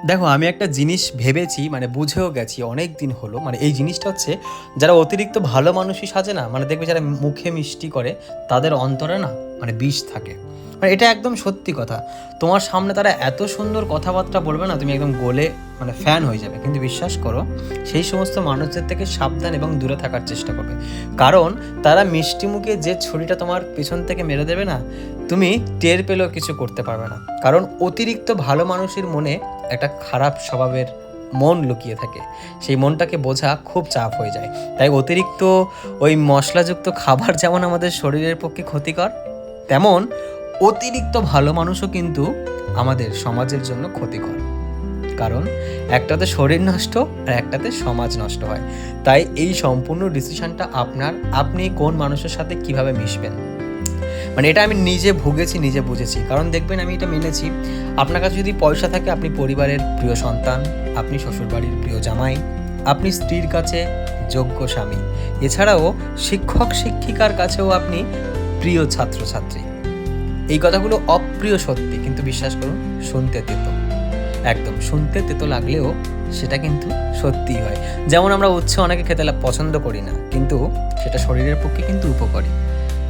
দেখো, আমি একটা জিনিস ভেবেছি, মানে বুঝেও গেছি অনেক দিন হলো। মানে এই জিনিসটা হচ্ছে, যারা অতিরিক্ত ভালো মানুষই সাজে না, মানে দেখবে যারা মুখে মিষ্টি করে, তাদের অন্তরে না মানে বিষ থাকে। মানে এটা একদম সত্যি কথা। তোমার সামনে তারা এত সুন্দর কথাবার্তা বলবে না, তুমি একদম গলে মানে ফ্যান হয়ে যাবে। কিন্তু বিশ্বাস করো, সেই সমস্ত মানুষদের থেকে সাবধান এবং দূরে থাকার চেষ্টা করবে। কারণ তারা মিষ্টি মুখে যে ছুরিটা তোমার পেছন থেকে মেরে দেবে না, তুমি টের পেলেও কিছু করতে পারবে না। কারণ অতিরিক্ত ভালো মানুষের মনে একটা খারাপ স্বভাবের মন লুকিয়ে থাকে। সেই মনটাকে বোঝা খুব চাপ হয়ে যায়। তাই অতিরিক্ত ওই মশলাযুক্ত খাবার যেমন আমাদের শরীরের পক্ষে ক্ষতিকর, তেমন অতিরিক্ত ভালো মানুষও কিন্তু আমাদের সমাজের জন্য ক্ষতিকর। কারণ একটাতে শরীর নষ্ট আর একটাতে সমাজ নষ্ট হয়। তাই এই সম্পূর্ণ ডিসিশনটা আপনার, আপনি কোন মানুষের সাথে কিভাবে মিশবেন। মানে এটা আমি নিজে ভুগেছি, নিজে বুঝেছি। কারণ দেখবেন, আমি এটা মেনেছি, আপনার কাছে যদি পয়সা থাকে, আপনি পরিবারের প্রিয় সন্তান, আপনি শ্বশুরবাড়ির প্রিয় জামাই, আপনি স্ত্রীর কাছে যোগ্য স্বামী, এছাড়াও শিক্ষক শিক্ষিকার কাছেও আপনি প্রিয় ছাত্রছাত্রী। এই কথাগুলো অপ্রিয় সত্যি, কিন্তু বিশ্বাস করুন, শুনতে তেতো, একদম শুনতে তেতো লাগলেও সেটা কিন্তু সত্যিই হয়। যেমন আমরা উচ্ছে অনেকে খেতে পছন্দ করি না, কিন্তু সেটা শরীরের পক্ষে কিন্তু উপকারী।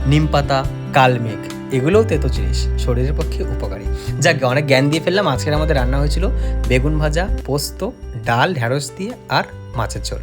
নিমপাতা, কালমেঘ, এগুলোও তেতো জিনিস, শরীরের পক্ষে উপকারী। যাক, অনেক জ্ঞান দিয়ে ফেললাম। আজকের আমাদের রান্না হয়েছিল বেগুন ভাজা, পোস্ত, ডাল, ঢ্যাঁড়স দিয়ে আর মাছের ঝোল।